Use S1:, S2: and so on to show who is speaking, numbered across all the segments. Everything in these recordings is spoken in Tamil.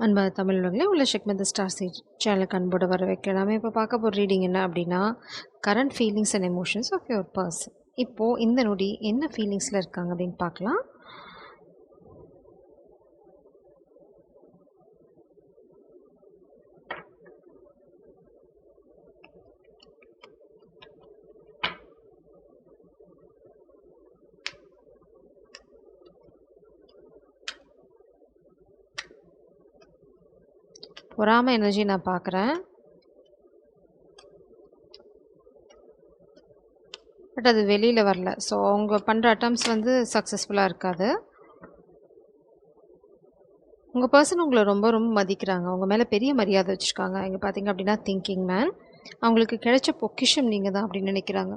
S1: அன்பா தமிழ் உலகில் உள்ள ஷெக்மெண்ட் ஸ்டார் சீட் சேனலுக்கு அன்போடு வர வைக்கிறேன். நம்ம இப்போ பார்க்க போகிற ரீடிங் என்ன அப்படின்னா, current feelings and emotions of your person. இப்போது இந்த நொடி என்ன ஃபீலிங்ஸில் இருக்காங்க அப்படின்னு பார்க்கலாம். பொறாமை எனர்ஜி நான் பார்க்குறேன். பட் அது வெளியில் வரல. ஸோ அவங்க பண்ணுற அட்டம்ப்ஸ் வந்து சக்ஸஸ்ஃபுல்லாக இருக்காது. உங்கள் பர்சன் உங்களை ரொம்ப ரொம்ப மதிக்கிறாங்க. அவங்க மேலே பெரிய மரியாதை வச்சுருக்காங்க. இங்கே பார்த்தீங்க அப்படின்னா திங்கிங் மேன். அவங்களுக்கு கிடைச்ச பொக்கிஷம் நீங்கள் தான் அப்படின்னு நினைக்கிறாங்க.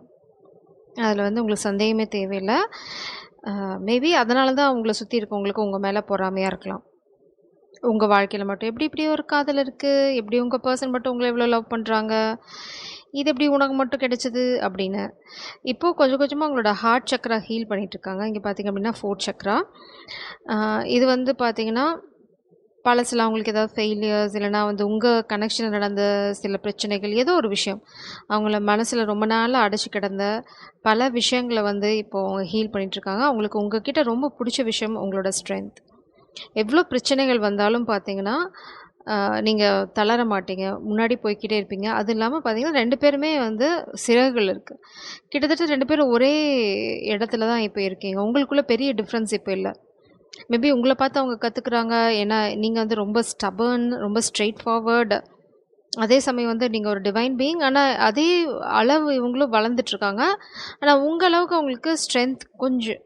S1: அதில் வந்து உங்களுக்கு சந்தேகமே தேவையில்லை. மேபி அதனால தான் அவங்கள சுற்றி இருக்கவங்களுக்கு உங்கள் மேலே பொறாமையாக இருக்கலாம். உங்கள் வாழ்க்கையில் மட்டும் எப்படி இப்படி ஒரு காதல் இருக்குது, எப்படி உங்கள் பர்சன் மட்டும் உங்களை எவ்வளோ லவ் பண்ணுறாங்க, இது எப்படி உனக்கு மட்டும் கிடைச்சது அப்படின்னு. இப்போது கொஞ்சம் கொஞ்சமாக உங்களோட ஹார்ட் சக்ரா ஹீல் பண்ணிகிட்ருக்காங்க. இங்கே பார்த்திங்க அப்படின்னா 4th சக்ரா. இது வந்து பார்த்திங்கன்னா பழசில் அவங்களுக்கு ஏதாவது ஃபெயிலியர்ஸ் இல்லைனா வந்து உங்கள் கனெக்ஷனில் நடந்த சில பிரச்சனைகள், ஏதோ ஒரு விஷயம் அவங்கள மனசில் ரொம்ப நாளாக அடைச்சி கிடந்த பல விஷயங்களை வந்து இப்போது அவங்க ஹீல் பண்ணிகிட்ருக்காங்க. அவங்களுக்கு உங்ககிட்ட ரொம்ப பிடிச்ச விஷயம் உங்களோட ஸ்ட்ரென்த். எவ்வளோ பிரச்சனைகள் வந்தாலும் பார்த்தீங்கன்னா, நீங்கள் தளர மாட்டீங்க. முன்னாடி போய்க்கிட்டே இருப்பீங்க. அது இல்லாமல் பார்த்தீங்கன்னா, 2 பேருமே வந்து சிறகுகள் இருக்கு. கிட்டத்தட்ட 2 பேரும் ஒரே இடத்துல தான் இப்போ இருக்கீங்க. உங்களுக்குள்ள பெரிய டிஃப்ரென்ஸ் இப்போ இல்ல. மேபி உங்கள பார்த்து அவங்க கத்துக்குறாங்க. ஏன்னா, நீங்க வந்து ரொம்ப ஸ்டபர்ன், ரொம்ப ஸ்ட்ரெய்ட் ஃபார்வர்ட். அதே சமயம் வந்து நீங்க ஒரு டிவைன் பீயிங். ஆனா, அதே அளவு இவங்களும் வளர்ந்துட்டுருக்காங்க. ஆனா, உங்க அளவுக்கு அவங்களுக்கு ஸ்ட்ரென்த் கொஞ்சம்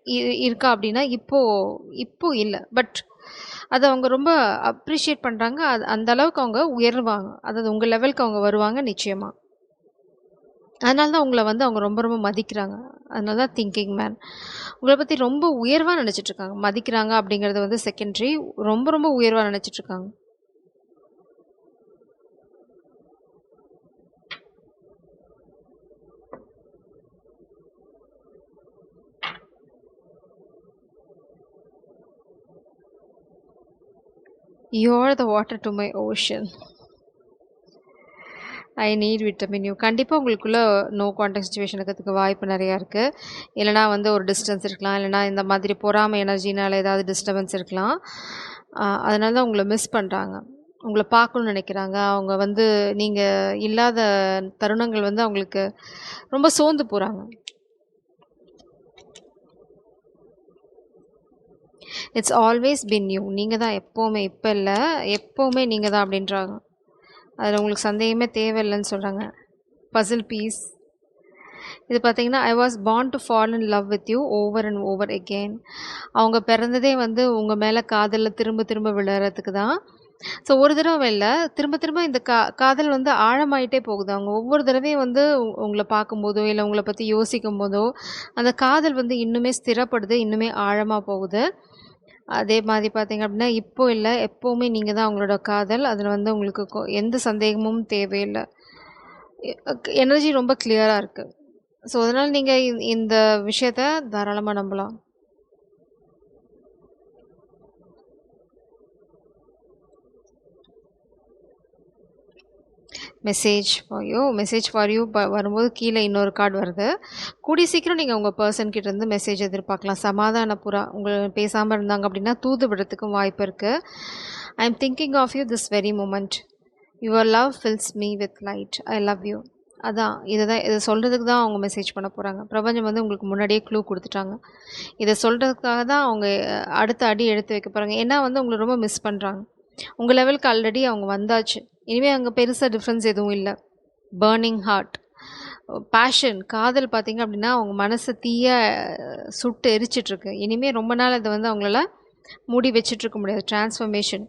S1: இருக்கா அப்படின்னா, இப்போ இல்ல. பட் அத அவங்க ரொம்ப அப்ரிஷியேட் பண்றாங்க. அந்த அளவுக்கு அவங்க உயருவாங்க. அதாவது உங்க லெவலுக்கு அவங்க வருவாங்க நிச்சயமா. அதனால தான் உங்கள வந்து அவங்க ரொம்ப ரொம்ப மதிக்கிறாங்க. அதனால தான் திங்கிங் மேன். உங்கள பத்தி ரொம்ப உயர்வா நெனச்சிட்டுருக்காங்க. மதிக்கிறாங்க அப்படிங்கிறது வந்து செகண்டரி. ரொம்ப ரொம்ப உயர்வா நெனச்சிட்டுருக்காங்க. You are the water to my ocean. I need vitamin you. கண்டிப்பாக உங்களுக்குள்ள நோ கான்டாக்ட் சிச்சுவேஷன் இருக்கிறதுக்கு வாய்ப்பு நிறையா இருக்குது. இல்லைனா வந்து ஒரு டிஸ்டன்ஸ் இருக்கலாம். இல்லைனா இந்த மாதிரி பொறாமை எனர்ஜினால் ஏதாவது டிஸ்டர்பன்ஸ் இருக்கலாம். அதனால தான் உங்களை மிஸ் பண்ணுறாங்க. உங்களை பார்க்கணும்னு நினைக்கிறாங்க. அவங்க வந்து நீங்கள் இல்லாத தருணங்கள் வந்து அவங்களுக்கு ரொம்ப சோர்ந்து போகிறாங்க. It's always been you. நீங்கள் தான் எப்போவுமே, இப்போ இல்லை, எப்போவுமே நீங்கள் தான் அப்படின்றாங்க. அதில் உங்களுக்கு சந்தேகமே தேவையில்லைன்னு சொல்கிறாங்க. பசில் பீஸ். இது பார்த்தீங்கன்னா, I was born to fall in love with you over and over again. அவங்க பிறந்ததே வந்து உங்கள் மேலே காதலில் திரும்ப திரும்ப விழுறதுக்கு தான். ஸோ ஒரு தடவை இல்லை, திரும்ப திரும்ப இந்த காதல் வந்து ஆழமாயிட்டே போகுது. அவங்க ஒவ்வொரு தடவையும் வந்து உங்களை பார்க்கும்போதோ இல்லை உங்களை பற்றி யோசிக்கும் போதோ அந்த காதல் வந்து இன்னுமே ஸ்திரப்படுது, இன்னுமே ஆழமாக போகுது. அதே மாதிரி பார்த்தீங்க அப்படின்னா, இப்போ இல்லை, எப்போவுமே நீங்கள் தான் அவங்களோட காதல். அதில் வந்து உங்களுக்கு எந்த சந்தேகமும் தேவையில்லை. எனர்ஜி ரொம்ப கிளியராக இருக்குது. ஸோ அதனால் நீங்கள் இந்த விஷயத்த தாராளமாக நம்பலாம். மெசேஜ் ஃபார் யூ வரும்போது கீழே இன்னொரு கார்டு வருது. கூடிய சீக்கிரம் நீங்கள் உங்கள் பர்சன்கிட்ட இருந்து மெசேஜ் எதிர்பார்க்கலாம். சமாதான புறா உங்களை பேசாமல் இருந்தாங்க அப்படின்னா தூது விடுறதுக்கும் வாய்ப்பு இருக்குது. I am thinking of you this very moment. Your love fills me with light. I love you. அதான் இதை சொல்கிறதுக்கு தான் அவங்க மெசேஜ் பண்ண போகிறாங்க. பிரபஞ்சம் வந்து உங்களுக்கு முன்னாடியே க்ளூ கொடுத்துட்டாங்க. இதை சொல்கிறதுக்காக தான் அவங்க அடுத்த அடி எடுத்து வைக்க போகிறாங்க. ஏன்னா வந்து உங்களை ரொம்ப மிஸ் பண்ணுறாங்க. உங்கள் லெவலுக்கு ஆல்ரெடி அவங்க வந்தாச்சு. இனிமேல் அங்கே பெருசாக டிஃப்ரென்ஸ் எதுவும் இல்லை. பர்னிங் ஹார்ட், பேஷன், காதல் பார்த்திங்க அப்படின்னா அவங்க மனசை தீய சுட்டு எரிச்சிட்ருக்கு. இனிமேல் ரொம்ப நாள் அதை வந்து அவங்களால மூடி வச்சிட்ருக்க முடியாது. Transformation.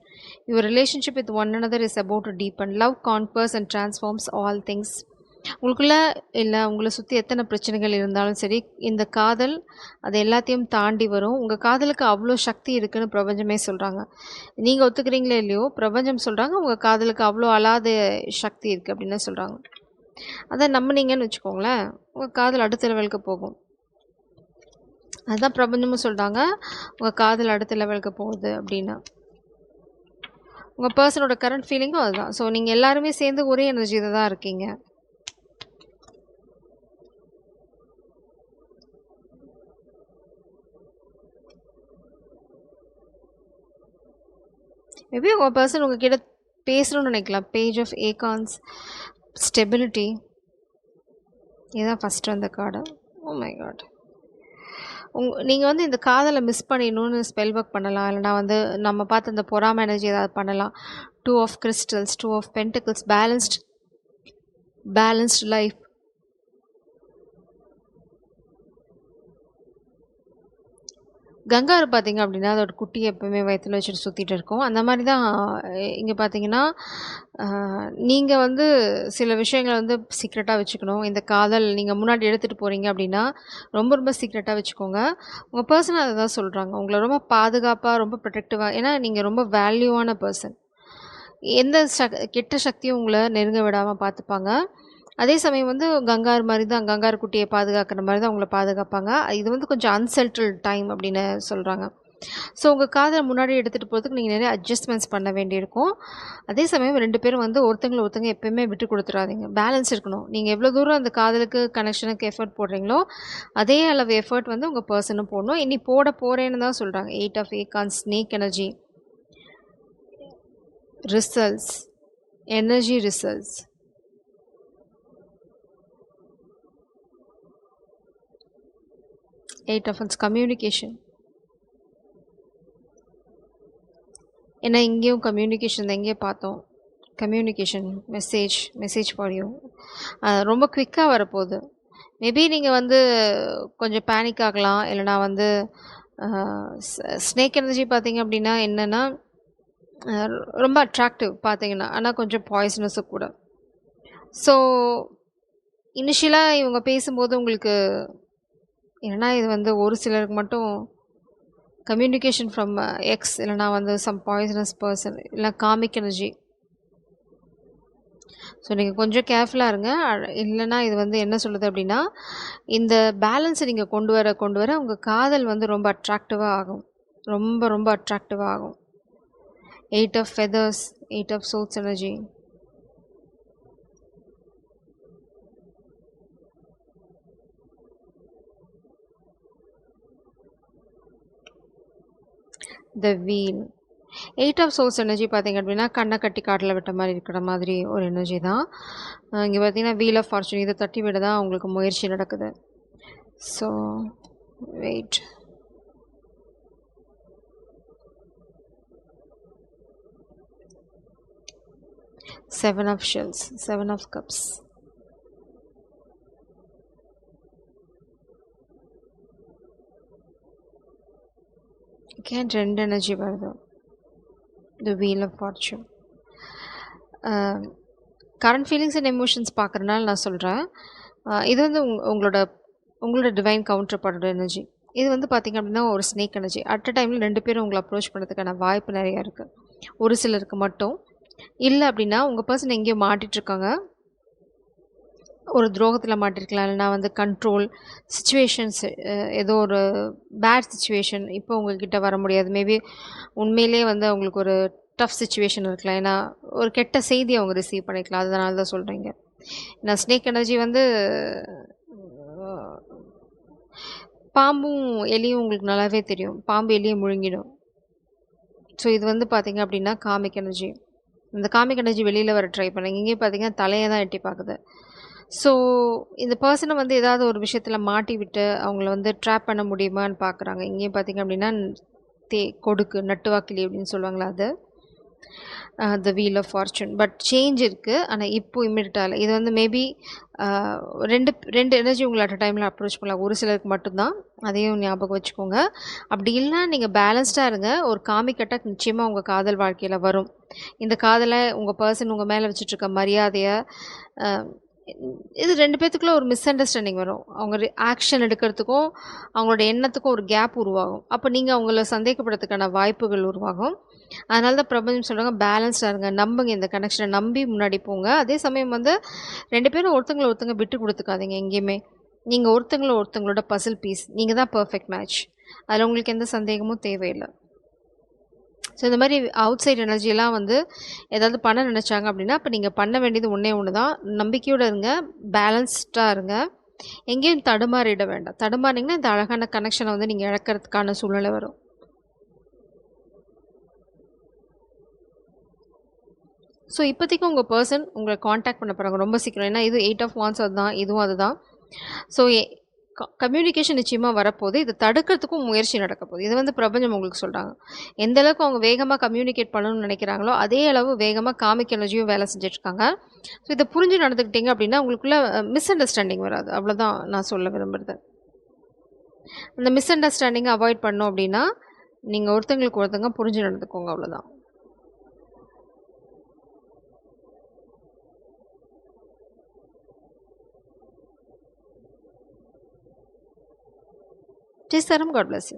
S1: Your relationship with one another is about to deepen. Love conquers and transforms all things. உங்களுக்குள்ள இல்லை உங்களை சுற்றி எத்தனை பிரச்சனைகள் இருந்தாலும் சரி, இந்த காதல் அது எல்லாத்தையும் தாண்டி வரும். உங்கள் காதலுக்கு அவ்வளோ சக்தி இருக்குதுன்னு பிரபஞ்சமே சொல்கிறாங்க. நீங்கள் ஒத்துக்கிறீங்களே இல்லையோ, பிரபஞ்சம் சொல்கிறாங்க உங்கள் காதலுக்கு அவ்வளோ அலாத சக்தி இருக்குது அப்படின்னு சொல்கிறாங்க. அதை நம்பினீங்கன்னு வச்சுக்கோங்களேன், உங்கள் காதல் அடுத்த லெவலுக்கு போகும். அதுதான் பிரபஞ்சமும் சொல்கிறாங்க, உங்கள் காதல் அடுத்த லெவலுக்கு போகுது அப்படின்னா. உங்கள் பர்சனோட கரண்ட் ஃபீலிங்கும் அதுதான். ஸோ நீங்கள் எல்லாருமே சேர்ந்து ஒரே எனர்ஜியில் தான் இருக்கீங்க. மேபி உங்கள் பர்சன் உங்ககிட்ட பேசணும்னு நினைக்கலாம். பேஜ் ஆஃப் ஏகான்ஸ், ஸ்டெபிலிட்டி, இதுதான் ஃபஸ்ட்டு வந்த கார்டு. Oh my God. நீங்கள் வந்து இந்த காதலை மிஸ் பண்ணிடணும்னு ஸ்பெல் ஒர்க் பண்ணலாம். இல்லைனா வந்து நம்ம பார்த்து இந்த பொறாமை எனர்ஜி ஏதாவது பண்ணலாம். 2 of crystals, 2 of pentacles, balanced life. Kangaroo பார்த்தீங்க அப்படின்னா அதோட குட்டியை எப்பவுமே வயிற்றுல வச்சுட்டு சுற்றிட்டு இருக்கோம். அந்த மாதிரி தான் இங்கே பார்த்தீங்கன்னா நீங்கள் வந்து சில விஷயங்களை வந்து சீக்ரெட்டாக வச்சுக்கணும். இந்த காதல் நீங்கள் முன்னாடி எடுத்துகிட்டு போகிறீங்க அப்படின்னா ரொம்ப ரொம்ப சீக்ரெட்டாக வச்சுக்கோங்க. உங்கள் பர்சன் அதை தான் சொல்கிறாங்க. உங்களை ரொம்ப பாதுகாப்பாக, ரொம்ப ப்ரொடெக்டிவாக, ஏன்னா நீங்கள் ரொம்ப வேல்யூவான பர்சன். எந்த கெட்ட சக்தியும் உங்களை நெருங்க விடாமல் பார்த்துப்பாங்க. அதே சமயம் வந்து கங்காரு மாதிரி தான், கங்காரு குட்டியை பாதுகாக்கிற மாதிரி தான் உங்களை பாதுகாப்பாங்க. இது வந்து கொஞ்சம் அன்செட்டில்டு டைம் அப்படின்னு சொல்கிறாங்க. ஸோ உங்கள் காதலை முன்னாடி எடுத்துகிட்டு போகிறதுக்கு நீங்கள் நிறைய அட்ஜஸ்ட்மெண்ட்ஸ் பண்ண வேண்டியிருக்கும். அதே சமயம் 2 பேரும் வந்து ஒருத்தங்க எப்போயுமே விட்டு கொடுத்துடாதீங்க. பேலன்ஸ் இருக்கணும். நீங்கள் எவ்வளோ தூரம் அந்த காதலுக்கு, கனெக்ஷனுக்கு எஃபர்ட் போடுறீங்களோ அதே அளவு எஃபர்ட் வந்து உங்கள் பர்சனும் போடணும். இனி போட போகிறேன்னு தான் சொல்கிறாங்க. 8 ஆஃப் ஏகான்ஸ், snake energy, results, energy results. Eight of Wands, communication. ஏன்னா இங்கேயும் கம்யூனிகேஷன் தான், எங்கேயே பார்த்தோம். Communication, message for you. ரொம்ப குவிக்காக வரப்போகுது. மேபி நீங்கள் வந்து கொஞ்சம் பேனிக் ஆகலாம். இல்லைனா வந்து ஸ்னேக் எனர்ஜி பார்த்தீங்க அப்படின்னா என்னென்னா ரொம்ப அட்ராக்டிவ் பார்த்தீங்கன்னா, ஆனால் கொஞ்சம் பாய்சனஸும் கூட. ஸோ இனிஷியலாக இவங்க பேசும்போது உங்களுக்கு ஏன்னா இது வந்து ஒரு சிலருக்கு மட்டும் கம்யூனிகேஷன் ஃப்ரம் எக்ஸ், இல்லைனா வந்து சம் பாய்சனஸ் பர்சன், இல்லை காமிக் எனர்ஜி. ஸோ நீங்கள் கொஞ்சம் கேர்ஃபுல்லாக இருங்க. இல்லைனா இது வந்து என்ன சொல்லுது அப்படின்னா, இந்த பேலன்ஸை நீங்கள் கொண்டு வர உங்கள் காதல் வந்து ரொம்ப அட்ராக்டிவாக ஆகும். ரொம்ப ரொம்ப அட்ராக்டிவாக ஆகும். 8 of feathers, 8 of souls energy. The wheel. 8 of source energy பார்த்தீங்க அப்படின்னா கண்ணை கட்டி காட்டில் விட்ட மாதிரி இருக்கிற மாதிரி ஒரு எனர்ஜி தான். இங்கே பார்த்தீங்கன்னா வீல் ஆஃப் ஃபார்ச்சூன், இதை தட்டி விட தான் உங்களுக்கு முயற்சி நடக்குது. So wait. Seven of shells, 7 of cups. Again 2 energy வருது. The wheel of fortune. Current feelings and emotions பார்க்குறதுனால நான் சொல்கிறேன். இது வந்து உங்களோட டிவைன் கவுண்டர் பார்ட்டோட எனர்ஜி. இது வந்து பார்த்திங்க அப்படின்னா ஒரு ஸ்னேக் எனர்ஜி. அட் அ டைமில் 2 பேரும் உங்களை அப்ரோச் பண்ணுறதுக்கான வாய்ப்பு நிறையா இருக்குது. ஒரு சிலருக்கு மட்டும். இல்லை அப்படின்னா உங்கள் பர்சன் எங்கேயோ மாட்டிகிட்ருக்காங்க. ஒரு துரோகத்தில் மாட்டிருக்கலாம். இல்லைனா வந்து கண்ட்ரோல் சிச்சுவேஷன்ஸ், ஏதோ ஒரு பேட் சிச்சுவேஷன் இப்போ உங்கள்கிட்ட வர முடியாது. மேபி உண்மையிலே வந்து அவங்களுக்கு ஒரு டஃப் சிச்சுவேஷன் இருக்கலாம். ஏன்னா ஒரு கெட்ட செய்தி அவங்க ரிசீவ் பண்ணிக்கலாம். அதனால தான் சொல்கிறீங்க. நான் ஸ்னேக் எனர்ஜி வந்து பாம்பும் எலியும் உங்களுக்கு நல்லாவே தெரியும். பாம்பு எலியை முழுங்கிடும். ஸோ இது வந்து பார்த்திங்க அப்படின்னா காமிக் எனர்ஜி. இந்த காமிக் எனர்ஜி வெளியில் வர ட்ரை பண்ணுங்க. இங்கே பார்த்திங்கன்னா தலையை தான் எட்டி பார்க்குது. ஸோ இந்த பர்சனை வந்து ஏதாவது ஒரு விஷயத்தில் மாட்டி விட்டு அவங்கள வந்து ட்ராப் பண்ண முடியுமான்னு பார்க்குறாங்க. இங்கேயும் பார்த்திங்க அப்படின்னா கொடுக்கு நட்டுவாக்கிலி அப்படின்னு சொல்லுவாங்களா, அது the wheel of fortune. But change இருக்குது. ஆனால் இப்போ இம்மிடியட்டாக இது வந்து மேபி ரெண்டு எனர்ஜி உங்களை அட் அ டைமில் அப்ரோச் பண்ணலாம். ஒரு சிலருக்கு மட்டும்தான். அதையும் ஞாபகம் வச்சுக்கோங்க. அப்படி இல்லைனா நீங்கள் பேலன்ஸ்டாக இருங்க. ஒரு காமிக் அட்டாக் நிச்சயமாக உங்கள் காதல் வாழ்க்கையில் வரும். இந்த காதலை உங்கள் பர்சன் உங்கள் மேலே வச்சுட்ருக்க மரியாதையை, இது 2 பேத்துக்குள்ள ஒரு மிஸ் அண்டர்ஸ்டாண்டிங் வரும். அவங்க ஆக்ஷன் எடுக்கிறதுக்கும் அவங்களோட எண்ணத்துக்கும் ஒரு கேப் உருவாகும். அப்போ நீங்கள் அவங்கள சந்தேகப்படுறதுக்கான வாய்ப்புகள் உருவாகும். அதனால தான் பிரபஞ்சம் சொல்கிறாங்க, பேலன்ஸ்டாக இருங்க, நம்புங்க, இந்த கனெக்ஷனை நம்பி முன்னாடி போங்க. அதே சமயம் வந்து 2 பேரும் ஒருத்தங்க விட்டு கொடுத்துக்காதீங்க எங்கேயுமே. நீங்கள் ஒருத்தங்களோட பசில் பீஸ். நீங்கள் தான் பர்ஃபெக்ட் மேட்ச். அதில் உங்களுக்கு எந்த சந்தேகமும் தேவையில்லை. ஸோ இந்த மாதிரி அவுட் சைட் எனர்ஜியெல்லாம் வந்து ஏதாவது பண்ண நினச்சாங்க அப்படின்னா, அப்போ நீங்கள் பண்ண வேண்டியது ஒன்றே ஒன்று தான். நம்பிக்கையோடு இருங்க, பேலன்ஸ்டாக இருங்க, எங்கேயும் தடுமாறிட வேண்டாம். தடுமாறினீங்கன்னா இந்த அழகான கனெக்ஷனை வந்து நீங்கள் இழக்கிறதுக்கான சூழ்நிலை வரும். ஸோ இப்போதைக்கு உங்கள் பர்சன் உங்களை காண்டாக்ட் பண்ண போகிறாங்க ரொம்ப சீக்கிரம். ஏன்னா இது 8 ஆஃப் வாண்ட்ஸ் அதுதான், இதுவும் அதுதான். ஸோ கம்யூனிகேஷன் நிச்சயமாக வரப்போகுது. இதை தடுக்கிறதுக்கும் முயற்சி நடக்க போகுது. இதை வந்து பிரபஞ்சம் உங்களுக்கு சொல்கிறாங்க. எந்த அளவுக்கு அவங்க வேகமாக கம்யூனிகேட் பண்ணணும்னு நினைக்கிறாங்களோ அதே அளவு வேகமாக காமிக் எனர்ஜியும் வேலை செஞ்சிட்ருக்காங்க. ஸோ இதை புரிஞ்சு நடந்துக்கிட்டீங்க அப்படின்னா உங்களுக்குள்ள மிஸ் அண்டர்ஸ்டாண்டிங் வராது. அவ்வளோதான் நான் சொல்ல விரும்புகிறது. அந்த மிஸ் அண்டர்ஸ்டாண்டிங்கை அவாய்ட் பண்ணோம் அப்படின்னா நீங்கள் ஒருத்தங்களுக்கு ஒருத்தங்க புரிஞ்சு நடந்துக்கோங்க, அவ்வளோதான். ஜெய் சரம், காட் பிளஸ் யூ.